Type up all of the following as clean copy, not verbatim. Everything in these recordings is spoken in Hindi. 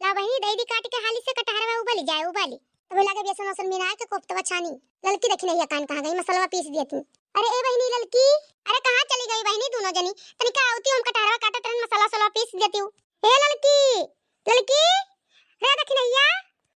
ला बहिनी दही दी काट के हाली से कटहरवा उबाली जाए उबाली तब लगे बेसन वसन मिला के कोफ्तवा छानी। ललकी देखी नहीं कान कहां गई मसाला पीस दी थी। अरे ए बहिनी ललकी, अरे कहां चली गई बहिनी दोनों जनी? तनिका आवती हम कटहरवा काटत रहन मसाला सला पीस देती हूं। ए ललकी ललकी रे देखी नहीं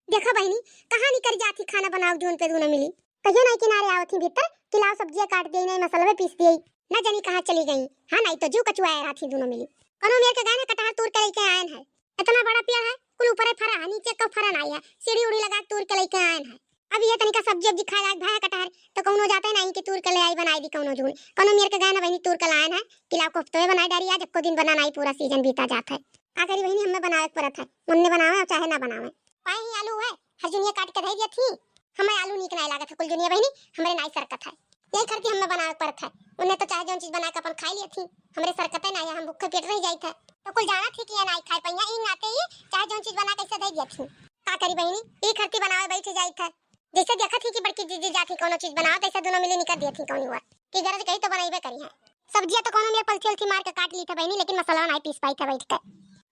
देखा बहिनी कहां निकल जाती खाना बनाओ जोन पे दोनों मिली। कहियो नहीं किनारे आवती भीतर किलाव सब्जियां काट दी नहीं मसाला में पीस दी ना जानी कहां चली गई। हां नहीं तो जू कचुआए राथी दोनों मिली। कनो मेरे के गाने कटहर तोड़ के लेके आए हैं। इतना बड़ा पेड़ है कुल ऊपर फरा है नीचे का फरा नहीं है सीढ़ी उड़ी लगा तोड़ के लेके आए हैं। अब ये तनिका सब्जी सब्जी खाए लायक भाई कटहर तो कौनो जाते नहीं कि तोड़ के ले आई बनाई दी कौनो झूल कौनो मेरे के गाना बहनी तोड़ के लाए हैं किला कोफ्ते बनाई डारी आज को दिन बनाना ही पूरा सीजन बीता जाता है। का करी बहनी हमें बनावे परत है मन ने बनावे चाहे ना बनावे। पाए ही आलू है हर जुनिया काट के धई दी थी हमें आलू निक नहीं लागत है कुल जुनिया बहनी हमरे नहीं सरकत है यही करके हमें बनावे परत है। उन्हें तो चाहे जो चीज बना के अपन खाई ली थी हमरे सरकते नहीं हम भूखे पेट रह जाई थे तो कुल जाना थी कि नहीं खाई पैया इन आते ही चाहे जो चीज बना कैसे दे दी थी। का करी बहनी ई खरती बनावे बैठ जाई था जैसे देखा थी कि बड़की दीदी जाती कोनो चीज बनाओ तैसे दोनों मिले निकल दी थी कौनी हुआ कि गरज कही तो बनाईबे करी है। सब्जियां तो कोनो मेरे पलथी उलथी मार के काट ली था बहनी लेकिन मसाला नहीं पीस पाई था बैठ के।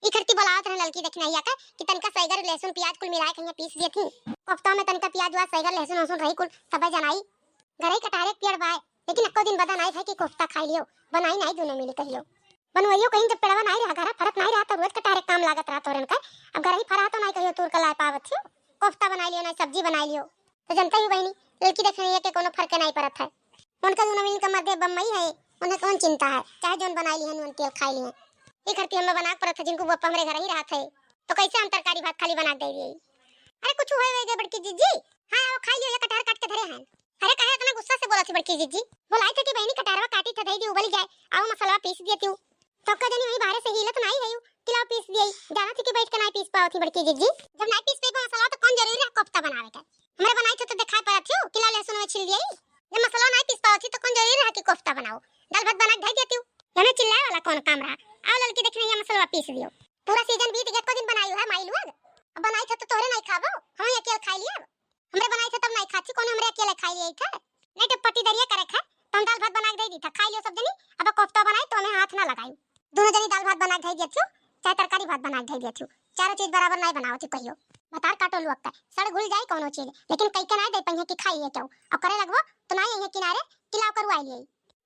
ई खरती बुलावत रहे ललकी देखने आया का कि तनका सैगर लहसुन प्याज कुल मिला के पीस दी थी। कोफ्ता में तनका प्याज वा सैगर लहसुन लहसुन रही कुल सब जनाई घरे कटारे पेड़ बाय लेकिन अक्को दिन बदा नहीं था कि कोफ्ता खाई लियो बनाई नहीं दोनों मिली कहियो बनवाइयो कहीं जब पेड़वा नहीं रहा घर फरक नहीं रहा तो रोज कटारे काम लागत रहा तोरन का। अब घर ही फरा तो नहीं कहियो तोर कलाए पावत छो कोफ्ता बनाई लियो ना सब्जी बनाई लियो तो जनता ही बहनी लड़की देखने ये के कोनो फर्क नहीं पड़त है। उनका दोनों मिल के मध्य बम्मई है उन्हें कौन चिंता है चाहे जोन बनाई ली है उन तेल खाई ली है। ये करती हम बना परत है जिनको बप्पा हमरे घर ही रहा थे तो कैसे हम तरकारी भात खाली बना दे दिए। अरे कुछ हुए वे बड़की जीजी हां आओ खाई लियो ये कटहर काट के धरे हैं। अरे कहे इतना गुस्सा से बोला थी बड़की जीजी बोलाई थे कि बहनी कटहरवा काटी था दई दी उबल जाए आओ मसाला पीस देती हूं तो का जनी वही बाहर से हिलत नहीं है किलाव पीस दी जाना थी कि बैठ के नहीं पीस पाओ थी बड़की जीजी जब नहीं पीस पे मसाला तो कौन जरूरी है कोफ्ता बनावे का हमरे बनाई थे तो दिखा पड़ा थी किला लहसुन में छिल दिए जब मसाला नहीं पीस पाओ थी तो कौन जरूरी है कि कोफ्ता बनाओ दाल भात बना के धई देती हूं हमें चिल्लाए वाला कौन काम रहा। आओ लड़की देखने ये मसाला पीस दियो पूरा सीजन बीत गया को दिन बनाई है माई लोग अब बनाई थे तो तोरे नहीं खाबो हम अकेले खाई लिया हमरे बनाई थे तब नहीं खाती कौन हमरे अकेले खाई लिया था नहीं तो पट्टी दरिया करे खा तो हम दाल भात बना के दे दी था खाई लियो सब जनी। अब कोफ्ता बनाई तो हमें हाथ ना लगाई दोनों जनी दाल भात बना के दे दियो चाहे तरकारी भात बना के दे दियो चारों चीज बराबर नहीं बनाओ थी कहियो बतार काटो लुक का सड़ घुल जाए कोनो चीज लेकिन कई के नहीं दे पहिए कि खाइए क्यों अब करे लगबो तो नहीं यही किनारे किलाव करवाई लिए।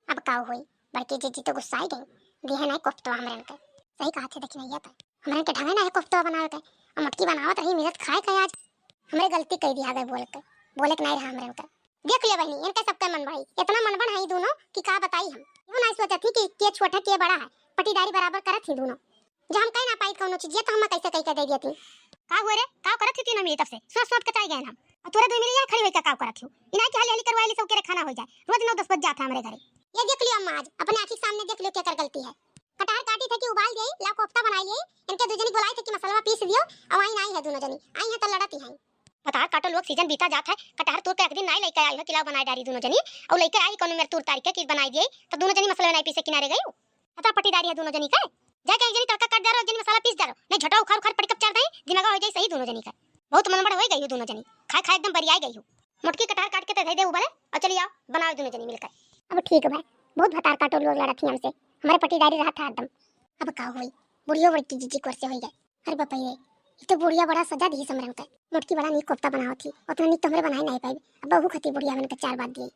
अब का होई बड़की जीजी तो गुस्सा ही गई दिहे नहीं कोफ्ता हमरे के सही कहा थे देखी नहीं आता हमरे के ढंगे नहीं कोफ्ता बनावे के मटकी बनावत रही मिलत खाए के आज हमरे गलती कह दी आ गए बोल के नहीं रहा हमरे के देख ले बहनी इनका सबका मन भाई इतना मन बन है दोनों कि का बताई हम यो नहीं सोचा थी कि के छोटा के बड़ा है पटीदारी बराबर करत थी दोनों जब हम कह ना पाई कोनो चीज ये तो हम कैसे कह के दे दी थी। का हुए रे का करत थी तीनों मिली तब से सोच के चाह गए हम और तोरे दो मिली यहाँ खड़ी होके का करत थी इना के हाली करवाई सब के खाना हो जाए रोज 9-10 बज जाता हमारे घरे। ये देख लियो अम्मा आज अपने आंखी सामने देख लियो क्या कर गलती है कटहर काटी थे कि उबाल गई ला कोफ्ता बनाई लिए इनके दो जनी बुलाई थे कि मसाला पीस दियो और आई नहीं है दोनों जनी आई है तो लड़ती है कटहर काटो लोग सीजन बीता जाता है कटहर तोड़ के एक दिन नहीं लेके आई है किला बनाई डारी दोनों जनी और लेके आई कोनो मेरे तोड़ तारीख के बनाई दिए तो दोनों जनी मसाला नहीं पीसे किनारे गई पता पटीदारी है दोनों जनी का जाके एक जनी तड़का काट दे रहा जनी मसाला पीस दे रहा नहीं झटा उखाड़ उखाड़ पटक चार दे जिनगा हो जाए सही दोनों जनी का बहुत मनबड़ हो गई दोनों जनी खाए खाए एकदम बरियाई गई हो मोटकी कटहर काट के दे दे उबले और चली आओ बनाओ दोनों जनी मिलकर। अब ठीक है भाई बहुत भतार काटो लोग लड़ा थी हमसे हमारे पटीदारी रहा था एकदम। अब का होई बुढ़ियो बड़की जीजी कोर से हो गए। अरे बापा ये तो बुढ़िया बड़ा सजा दी समरन का मोटकी बड़ा नी कोफ्ता बनाओ थी उतना नी तो हमरे बनाई नहीं पाई अब बहू खती बुढ़िया मन के 4 बात दी